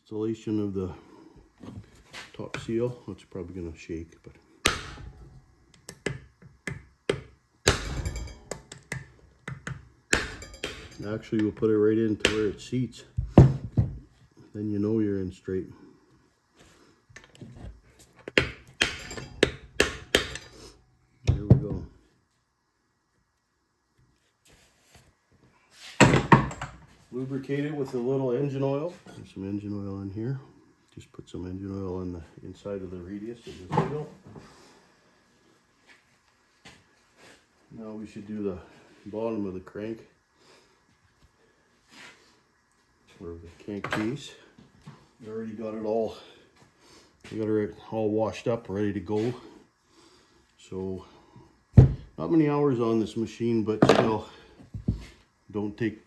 Installation of the top seal. It's probably going to shake, but actually we'll put it right into where it seats. Then you know you're in straight. There we go. Lubricate it with a little engine oil. There's some engine oil in here. Just put some engine oil on the inside of the radius of the seal. Now we should do the bottom of the crank, or the crankcase. We already got it all. We got it all washed up, ready to go. So not many hours on this machine, but still, don't take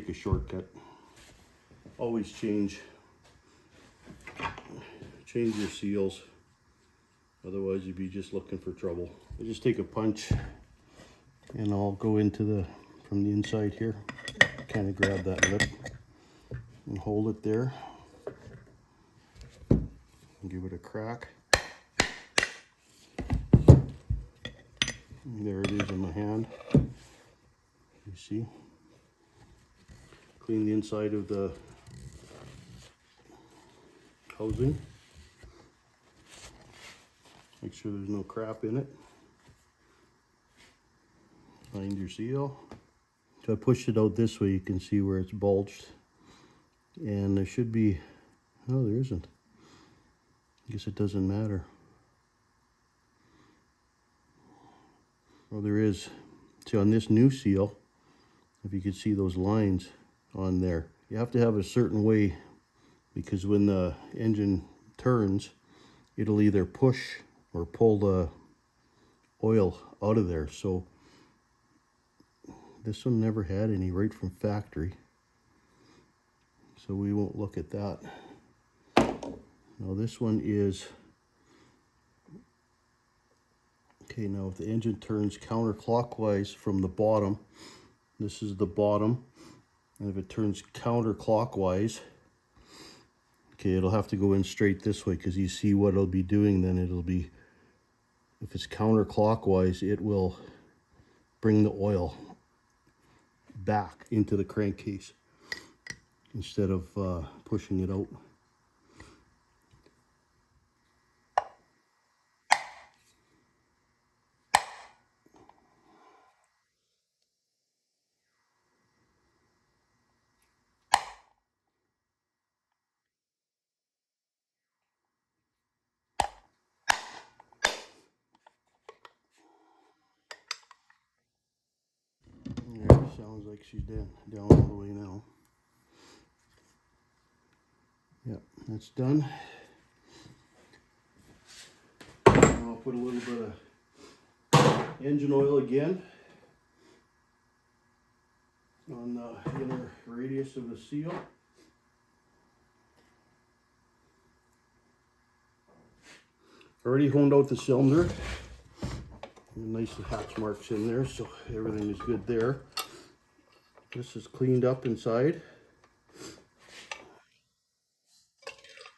a shortcut. Always change your seals, otherwise you'd be just looking for trouble. I just take a punch and I'll go into from the inside here, kind of grab that lip and hold it there and give it a crack. And there it is in my hand. You see? Clean the inside of the housing. Make sure there's no crap in it. Find your seal. So I pushed it out this way, you can see where it's bulged. And there should be, oh, there isn't. I guess it doesn't matter. Well, there is. See, on this new seal, if you could see those lines on there, you have to have a certain way, because when the engine turns, it'll either push or pull the oil out of there. So this one never had any right from factory, so we won't look at that. Now this one is, okay, now if the engine turns counterclockwise from the bottom, this is the bottom, and if it turns counterclockwise, okay, it'll have to go in straight this way, because you see what it'll be doing then. It'll be, if it's counterclockwise, it will bring the oil back into the crankcase instead of pushing it out. Yeah, sounds like she's down all the way now. Yep, that's done. Now I'll put a little bit of engine oil again on the inner radius of the seal. Already honed out the cylinder. Nice hatch marks in there, so everything is good there. This is cleaned up inside.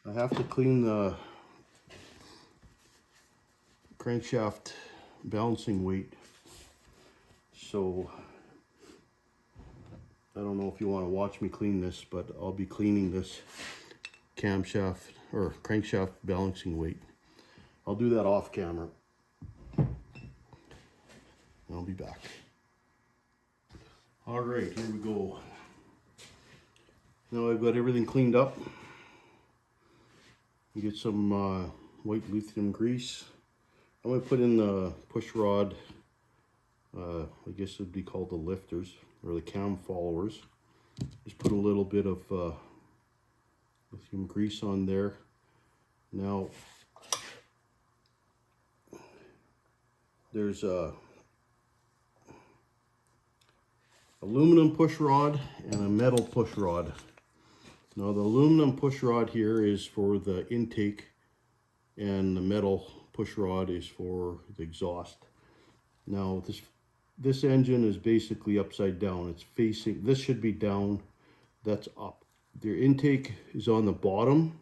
I have to clean the crankshaft balancing weight, so I don't know if you want to watch me clean this, but I'll be cleaning this camshaft or crankshaft balancing weight. I'll do that off camera. I'll be back. All right, here we go. Now I've got everything cleaned up. You get some white lithium grease. I'm going to put in the push rod, I guess it would be called the lifters, or the cam followers. Just put a little bit of lithium grease on there. Now, there's a aluminum push rod and a metal push rod. Now the aluminum push rod here is for the intake, and the metal push rod is for the exhaust. Now this engine is basically upside down. It's facing, this should be down, that's up. Their intake is on the bottom.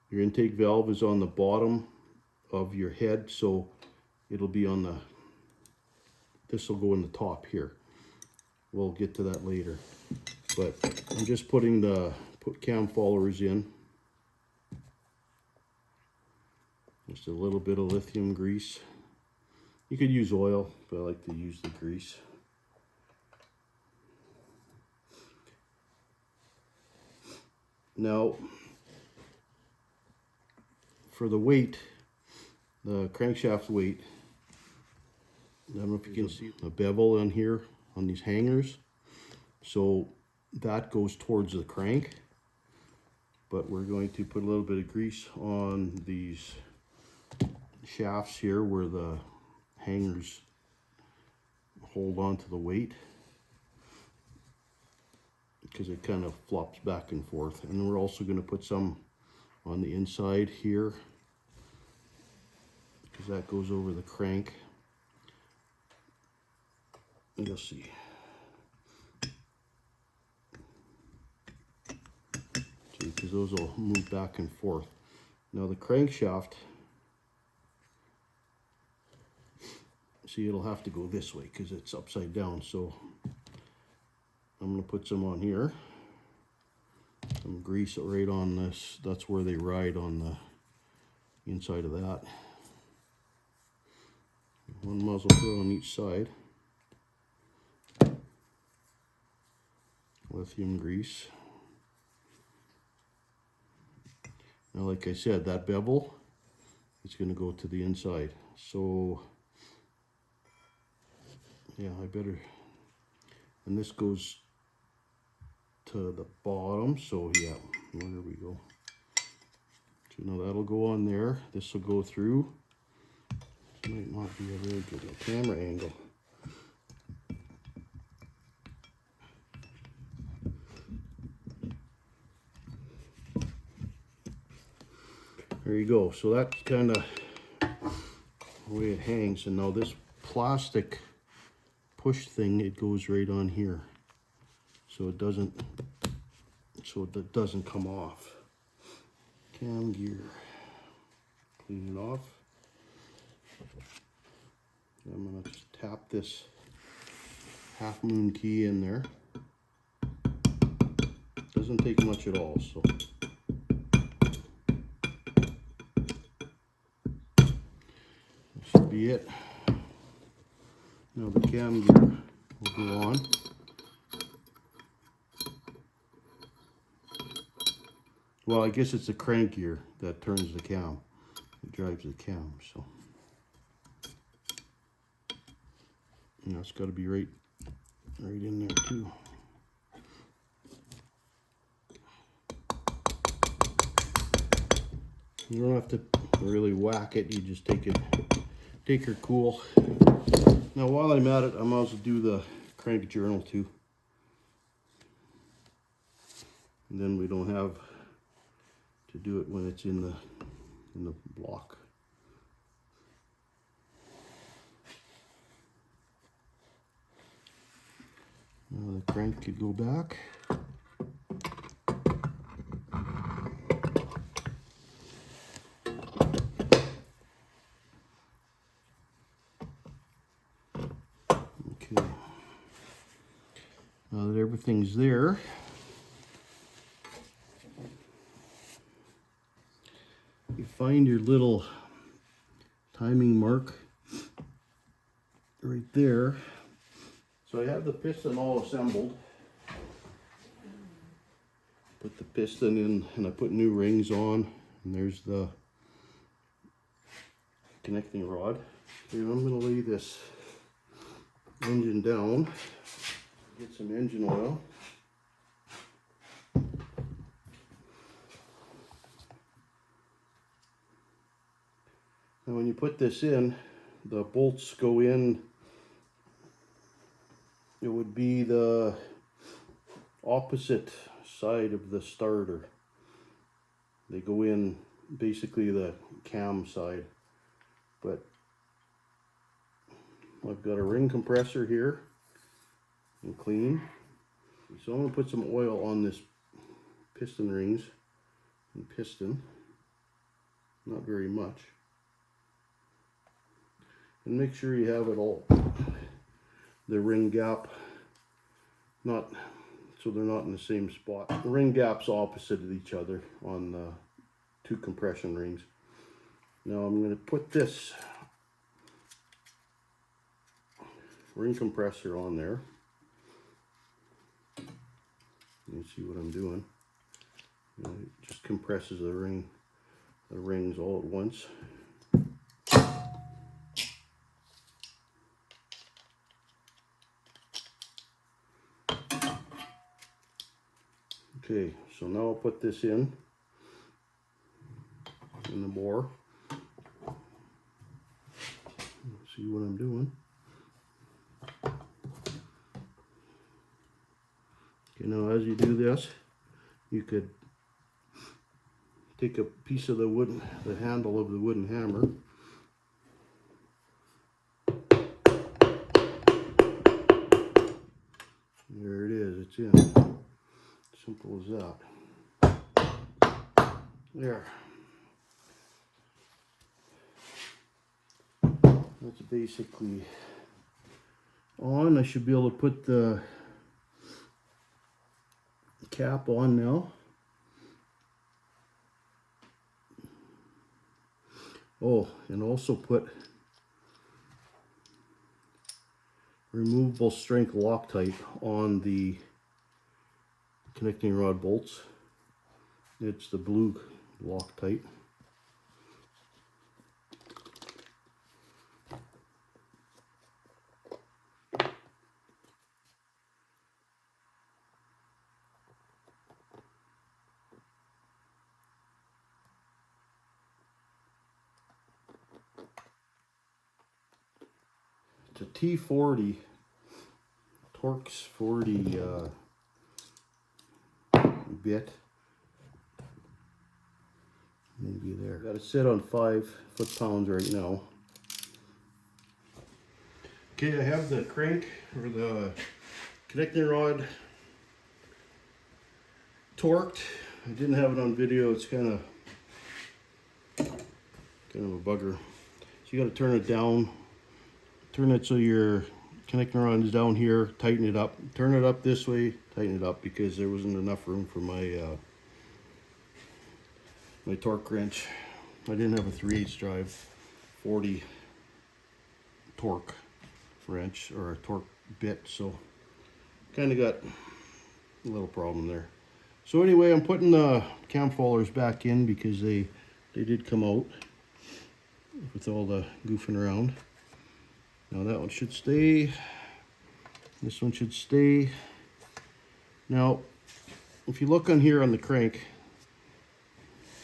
Your intake valve is on the bottom of your head, so it'll be on the, this will go in the top here. We'll get to that later. But I'm just put cam followers in. Just a little bit of lithium grease. You could use oil, but I like to use the grease. Now, for the weight, the crankshaft weight, I don't know if you can see a bevel on here on these hangers. So that goes towards the crank, but we're going to put a little bit of grease on these shafts here where the hangers hold on to the weight, because it kind of flops back and forth. And then we're also going to put some on the inside here, because that goes over the crank. And you'll see. Because those will move back and forth. Now the crankshaft, see, it'll have to go this way because it's upside down. So I'm going to put some on here. Some grease right on this. That's where they ride, on the inside of that. One muzzle throw on each side. Lithium grease. Now, like I said, that bevel is going to go to the inside. So, yeah, I better, and this goes to the bottom. So, yeah, there we go. So now that'll go on there. This will go through. This might not be a very good camera angle. There you go. So that's kind of the way it hangs. And now this plastic push thing, it goes right on here, so it doesn't come off. Cam gear, clean it off. I'm gonna just tap this half moon key in there. Doesn't take much at all, so. Should be it. Now the cam gear will go on. Well, I guess it's the crank gear that turns the cam. It drives the cam, so. You know, it's got to be right in there too. You don't have to really whack it. You just take her cool. Now, while I'm at it, I might as well do the crank journal too. And then we don't have to do it when it's in the block. Now the crank could go back. Okay. Now that everything's there, you find your little timing mark right there. So I have the piston all assembled. Put the piston in, and I put new rings on, and there's the connecting rod. Okay, I'm going to lay this engine down, get some engine oil. Now when you put this in, the bolts go in. It would be the opposite side of the starter. They go in basically the cam side. But I've got a ring compressor here and clean. So I'm going to put some oil on this piston rings and piston, not very much. And make sure you have it all, the ring gap, not so they're not in the same spot. The ring gaps opposite of each other on the two compression rings. Now I'm going to put this ring compressor on there. You see what I'm doing. It just compresses the rings all at once. Okay, so now I'll put this in the bore. See what I'm doing. Okay, now as you do this, you could take a piece of the handle of the wooden hammer, there it is, it's in. Simple as that. There. That's basically on. I should be able to put the cap on now. Oh, and also put removable strength Loctite on the connecting rod bolts. It's the blue Loctite. It's a T40 Torx 40 bit. Maybe there. Got it set on 5 foot-pounds right now. Okay, I have the crank or the connecting rod torqued. I didn't have it on video. It's kind of a bugger. So you got to turn it down. Turn it so your connecting rod is down here. Tighten it up. Turn it up this way. Tighten it up because there wasn't enough room for my my torque wrench. I didn't have a 3/8 drive 40 torque wrench or a torque bit, so kind of got a little problem there. So anyway, I'm putting the cam followers back in because they did come out with all the goofing around. Now that one should stay. This one should stay. Now, if you look on here on the crank,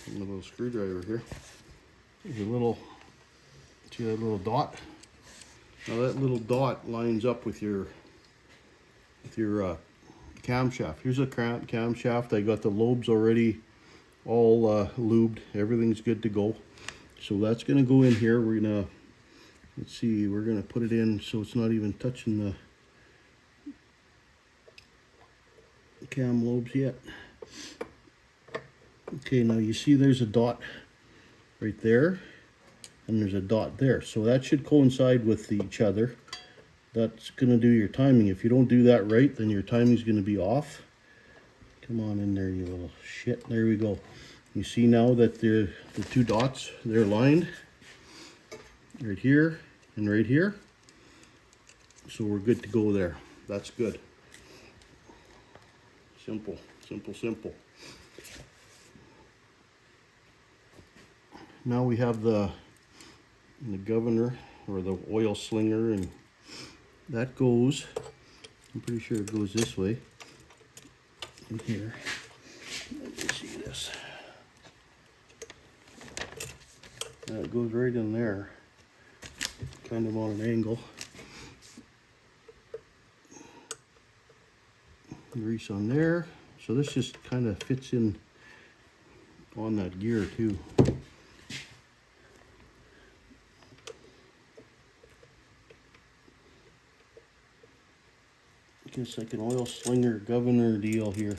a little screwdriver here, there's a little, see that little dot? Now that little dot lines up with your camshaft. Here's a camshaft. I got the lobes already all lubed. Everything's good to go. So that's gonna go in here. We're gonna, let's see, we're gonna put it in so it's not even touching the cam lobes yet. Okay, now you see there's a dot right there, and there's a dot there. So that should coincide with each other. That's gonna do your timing. If you don't do that right, then your timing's gonna be off. Come on in there, you little shit. There we go. You see now that the two dots, they're lined right here and right here. So we're good to go there. That's good. Simple, simple, simple. Now we have the governor or the oil slinger, and that goes, I'm pretty sure it goes this way in here. Let me see this. It goes right in there, kind of on an angle. Grease on there. So this just kind of fits in on that gear too. guess like an oil slinger governor deal here.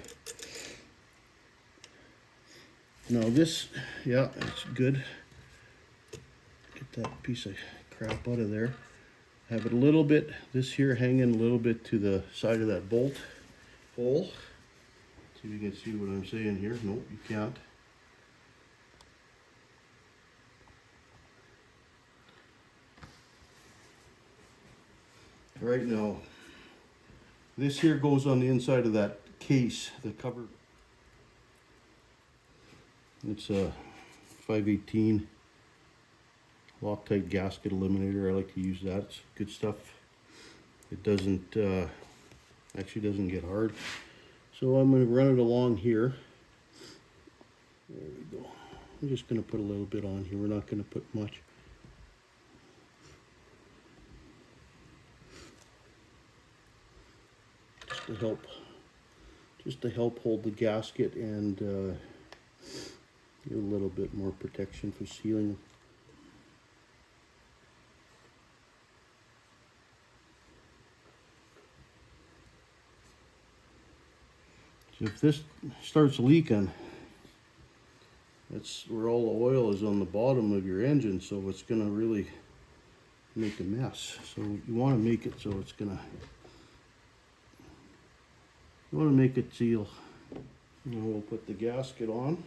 Now this, yeah, it's good. Get that piece of crap out of there. Have it a little bit, this here hanging a little bit to the side of that bolt hole. See if you can see what I'm saying here. Nope, you can't. Right now, this here goes on the inside of that case, the cover. It's a 518 Loctite gasket eliminator. I like to use that. It's good stuff. It doesn't, actually doesn't get hard. So I'm going to run it along here. There we go. I'm just going to put a little bit on here. We're not going to put much. Just to help hold the gasket and get a little bit more protection for sealing. So if this starts leaking, that's where all the oil is, on the bottom of your engine, so it's going to really make a mess. So you want to make it so it's going to, you want to make it seal. Now we'll put the gasket on.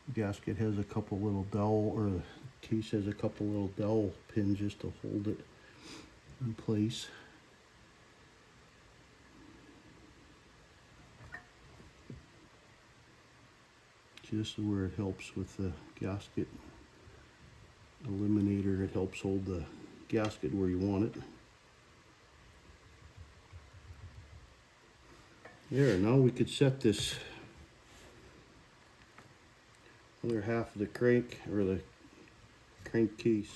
The gasket has a couple little dowel, or the case has a couple little dowel pins just to hold it in place. Just where it helps with the gasket eliminator, it helps hold the gasket where you want it. There, now we could set this other half of the crank, or the crankcase.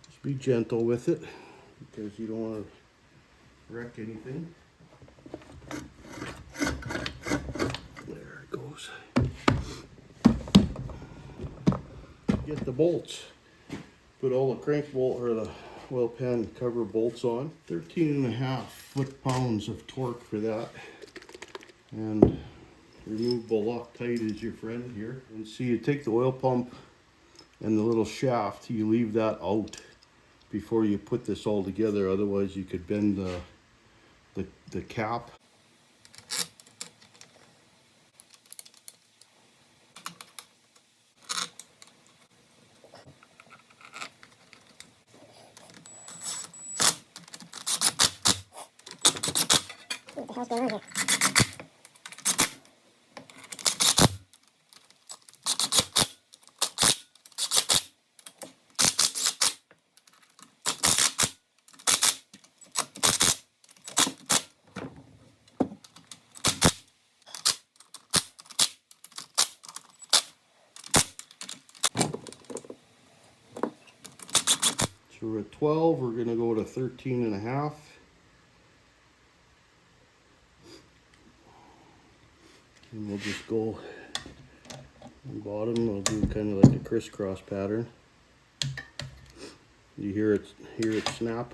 Just be gentle with it, because you don't want to wreck anything. There it goes. Get the bolts. Put all the crank bolt, or the oil pan cover bolts on. 13.5 foot-pounds of torque for that. And removable Loctite is your friend here. And see, you take the oil pump and the little shaft, you leave that out before you put this all together, otherwise you could bend the cap. What the hell's going on here? So we're at 12, we're gonna go to 13.5. And we'll just go on the bottom. We'll do kind of like a crisscross pattern. You hear it snap.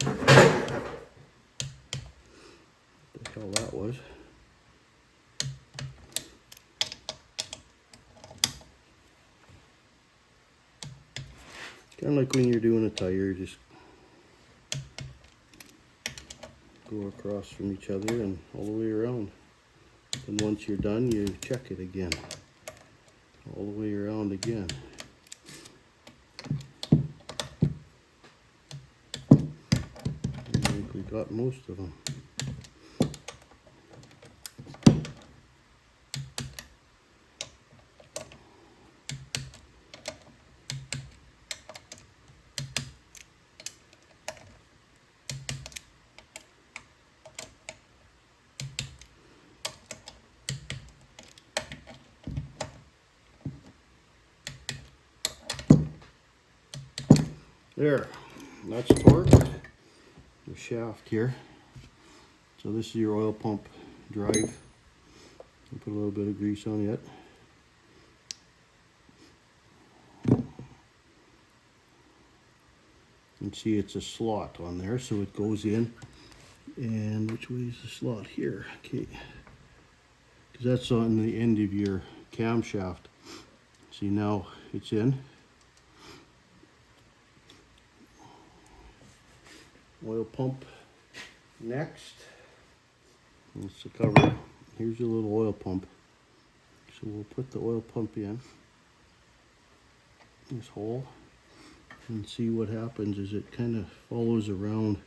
What the hell that was. Kind of like when you're doing a tire, just go across from each other and all the way around. And once you're done, you check it again. All the way around again. I think we got most of them. There, that's torqued, the shaft here. So this is your oil pump drive. I'll put a little bit of grease on it. You can see it's a slot on there, so it goes in. And which way is the slot here? Okay, because that's on the end of your camshaft. See, now it's in. Oil pump next. That's the cover. Here's your little oil pump. So we'll put the oil pump in this hole and see what happens is it kind of follows around.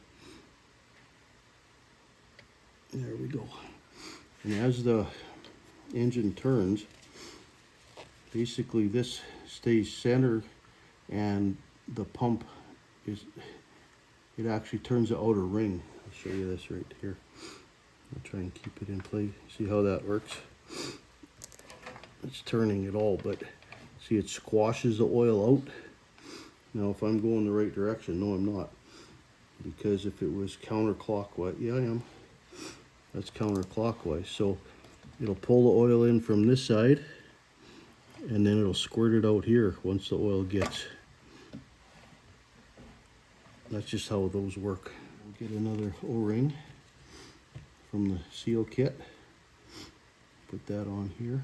There we go. And as the engine turns, basically this stays center and the pump is, it actually turns the outer ring. I'll show you this right here. I'll try and keep it in place. See how that works? It's turning it all, but see, it squashes the oil out. Now if I'm going the right direction, no I'm not. Because if it was counterclockwise, yeah I am. That's counterclockwise. So it'll pull the oil in from this side and then it'll squirt it out here once the oil gets. That's just how those work. We'll get another O-ring from the seal kit. Put that on here.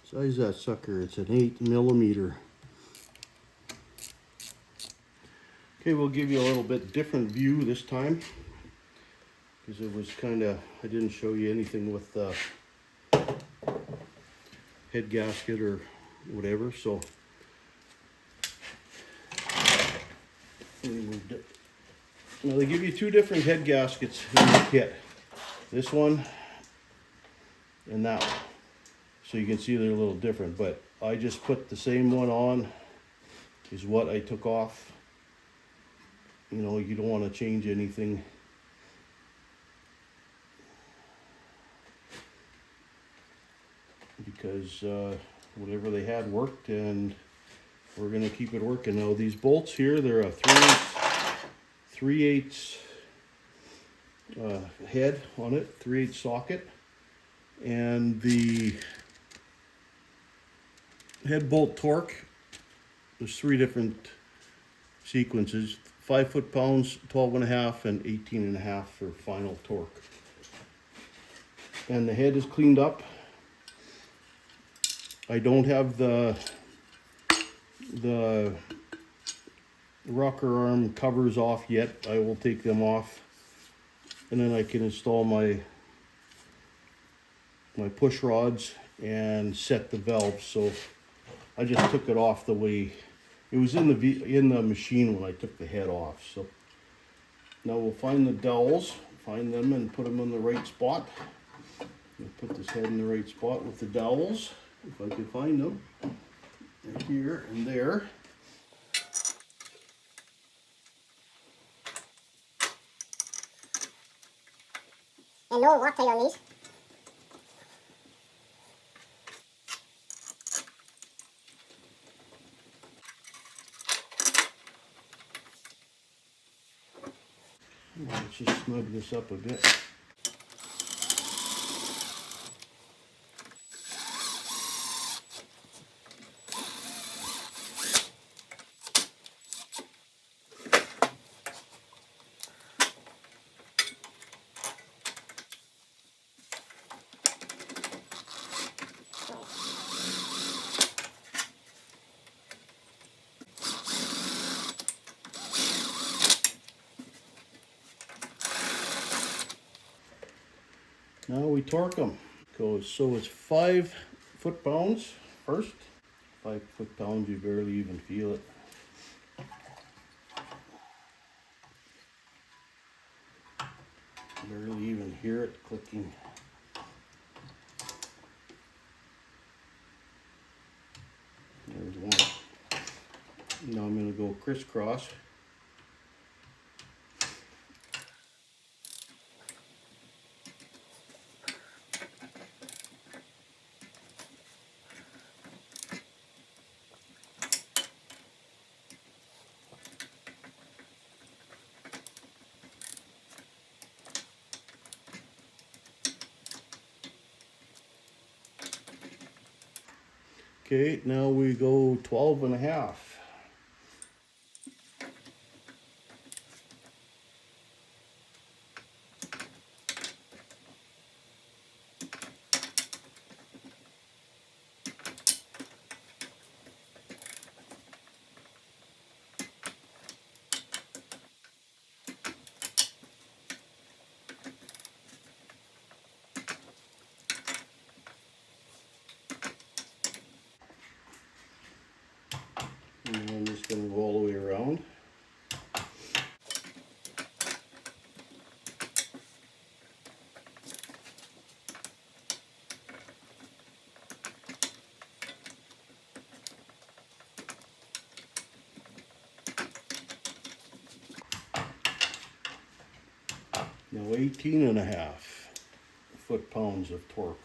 Size that sucker, it's an 8mm. Okay, we'll give you a little bit different view this time because it was kind of, I didn't show you anything with the head gasket or whatever, so we moved it. Now they give you two different head gaskets in the kit, this one and that one. So you can see they're a little different, but I just put the same one on, is what I took off. You know, you don't want to change anything. Because whatever they had worked and we're going to keep it working. Now these bolts here, they're a 3/8 head on it, 3/8 socket. And the head bolt torque, there's three different sequences: 5 foot-pounds, 12.5, and 18.5 for final torque. And the head is cleaned up. I don't have the rocker arm covers off yet. I will take them off, and then I can install my push rods and set the valves. So I just took it off the way it was in the machine when I took the head off. So now we'll find the dowels, find them and put them in the right spot. I'll put this head in the right spot with the dowels, if I can find them. Right here and there. And no water on these. Let's just snug this up a bit. Now we torque them. So it's 5 foot-pounds first. 5 foot-pounds, you barely even feel it. Barely even hear it clicking. There's one. Now I'm going to go crisscross. Okay, now we go 12.5. And I'm just going to go all the way around. Now 18.5 foot-pounds of torque.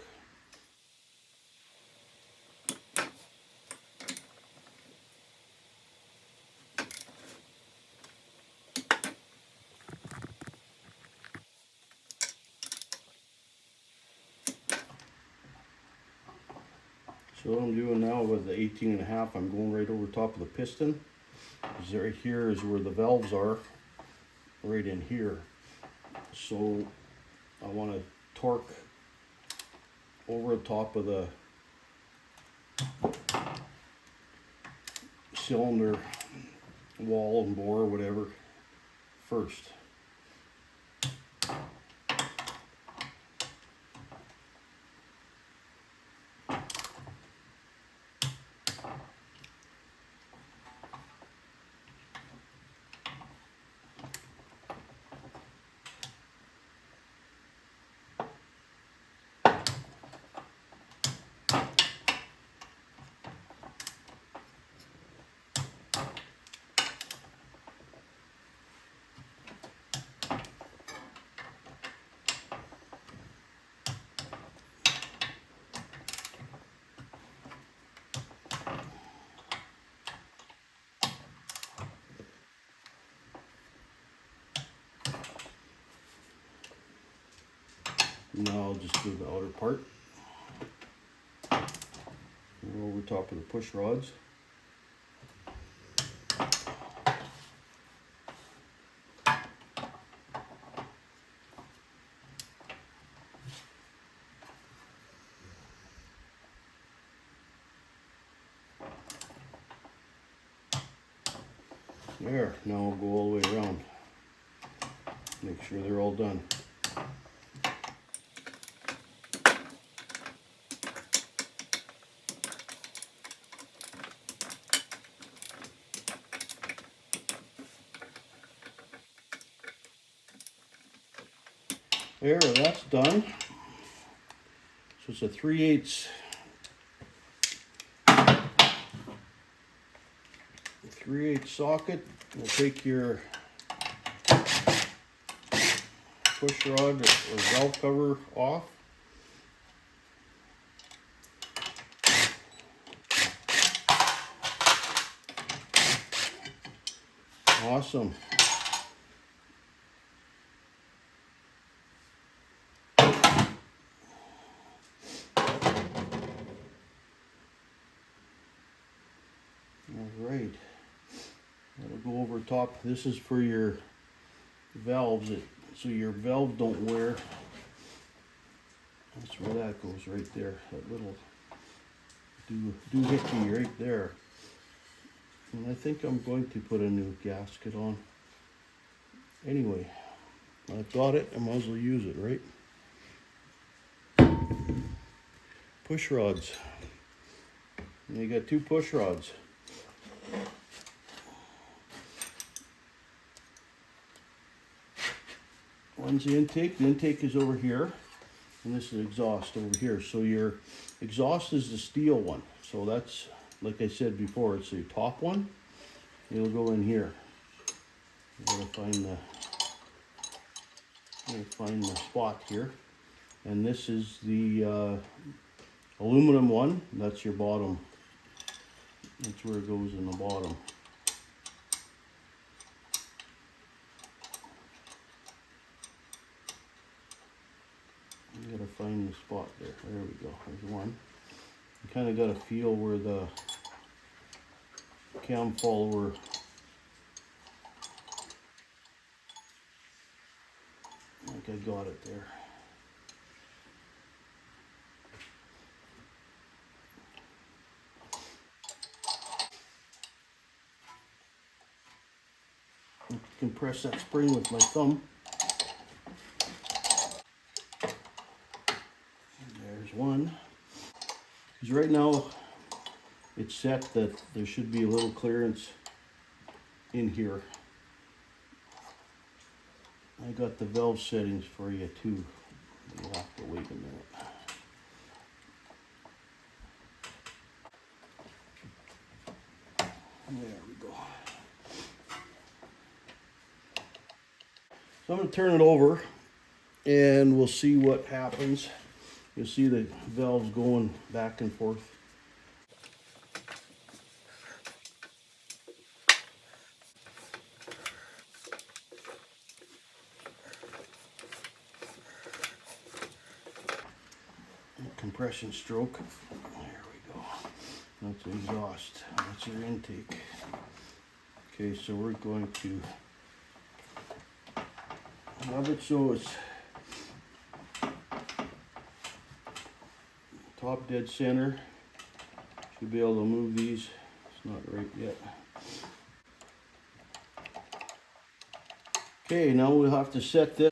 So what I'm doing now with the 18.5, I'm going right over top of the piston. Because right here is where the valves are, right in here. So I want to torque over the top of the cylinder wall and bore, whatever, first. Now I'll just do the outer part. Go over top of the push rods. There, now I'll go all the way around. Make sure they're all done. There, that's done. So it's a 3/8 socket. We'll take your push rod or valve cover off. Awesome. All right. That'll go over top. This is for your valves, so your valve don't wear. That's where that goes, right there. That little doohickey right there. And I think I'm going to put a new gasket on. Anyway, I've got it. I might as well use it, right? Push rods. And you got 2 push rods. One's the intake. The intake is over here, and this is exhaust over here. So your exhaust is the steel one. So that's, like I said before, it's the top one. It'll go in here. You gotta find the spot here. And this is the aluminum one. That's your bottom. That's where it goes in the bottom. You gotta find the spot there. There we go. There's one. You kind of got to feel where the cam follower like I got it there. I can press that spring with my thumb. There's one. Because right now it's set that there should be a little clearance in here. I got the valve settings for you too. You'll have to wait a minute. There we go. So I'm going to turn it over and we'll see what happens. You'll see the valves going back and forth. Compression stroke. There we go. That's the exhaust. That's your intake. Okay, so we're going to have it so it's top dead center. Should be able to move these. It's not right yet. Okay, now we'll have to set this.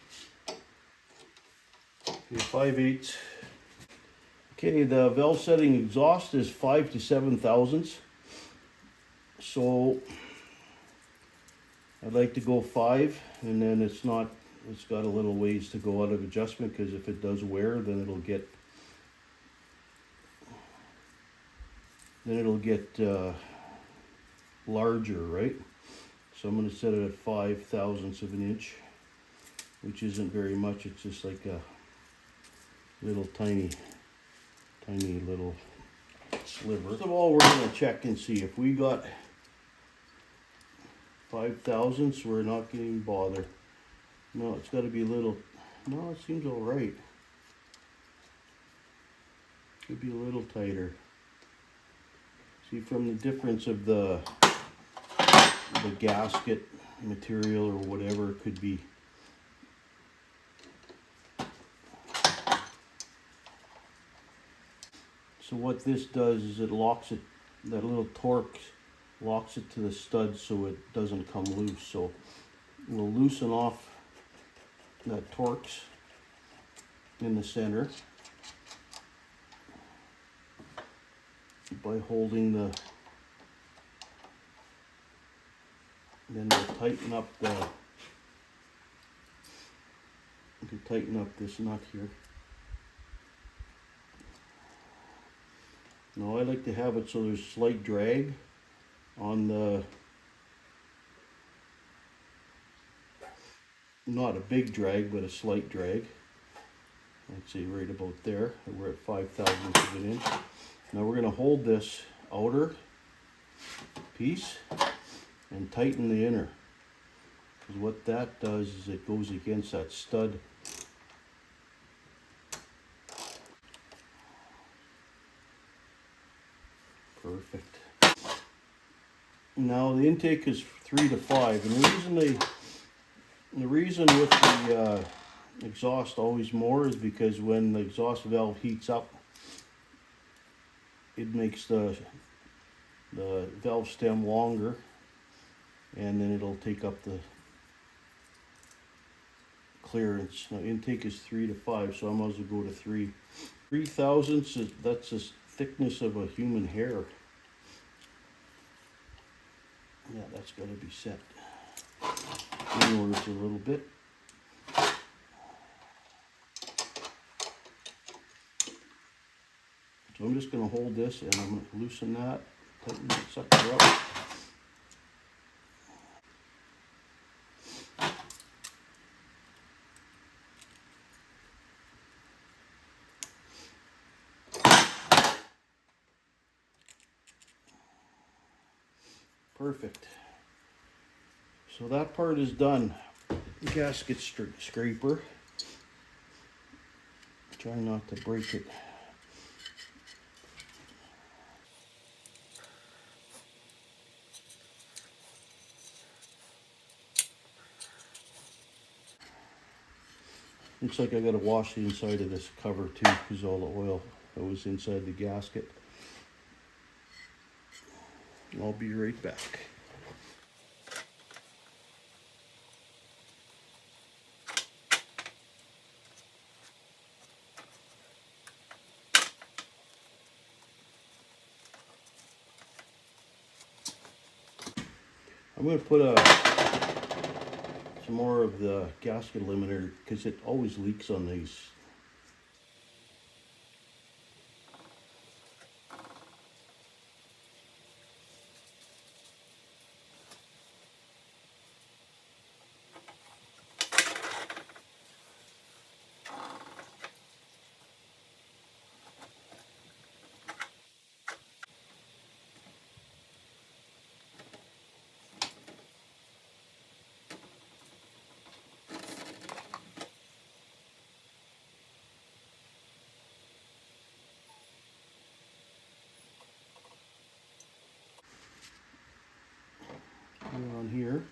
Okay, 5/8. Okay, the valve setting exhaust is 5 to 7 thousandths. So I'd like to go 5, and then it's got a little ways to go out of adjustment, because if it does wear, then it'll get larger, right? So I'm going to set it at 5 thousandths of an inch, which isn't very much. It's just like a little tiny little sliver. First of all, we're going to check and see if we got 5 thousandths. We're not going to bother. No, it's got to be a little. No, it seems all right. Could be a little tighter. See, from the difference of the gasket material or whatever, it could be. So what this does is it locks it, that little torque locks it to the stud so it doesn't come loose. So we'll loosen off that Torx in the center by holding the, then we'll tighten up this nut here. Now I like to have it so there's slight drag on the, not a big drag, but a slight drag. I'd say right about there. We're at 5 thousandths of an inch. Now we're going to hold this outer piece and tighten the inner. Because what that does is it goes against that stud. Perfect. Now the intake is 3 to 5, and the reason with the exhaust always more is because when the exhaust valve heats up, it makes the valve stem longer, and then it'll take up the clearance. Now intake is 3 to 5, so I might as well go to 3. 3 thousandths, that's the thickness of a human hair. Yeah, that's got to be set inwards a little bit. So I'm just going to hold this and I'm going to loosen that, tighten that sucker up. Perfect. So that part is done. Gasket scraper. Try not to break it. Looks like I gotta wash the inside of this cover too, because all the oil that was inside the gasket. I'll be right back. I'm going to put some more of the gasket eliminator because it always leaks on these. On here.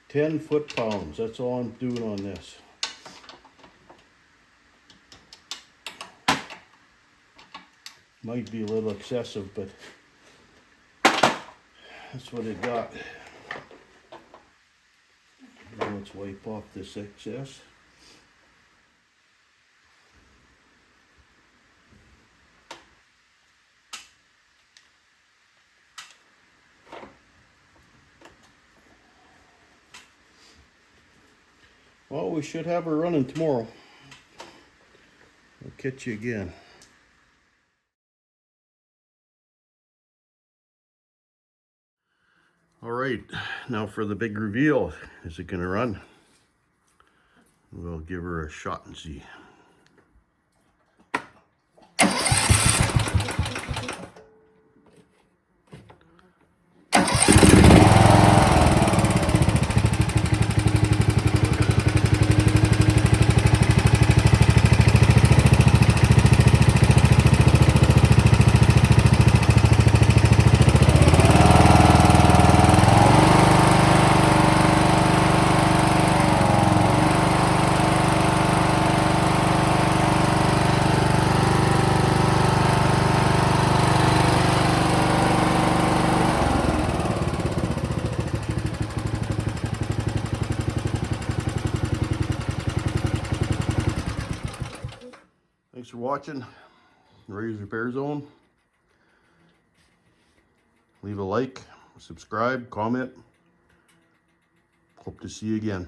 Ten foot-pounds, that's all I'm doing on this. Might be a little excessive, but that's what it got. Now let's wipe off this excess. Well, we should have her running tomorrow. I'll catch you again. All right, now for the big reveal. Is it gonna run? We'll give her a shot and see. Thanks for watching Raise Repair Zone. Leave a like, subscribe, comment. Hope to see you again.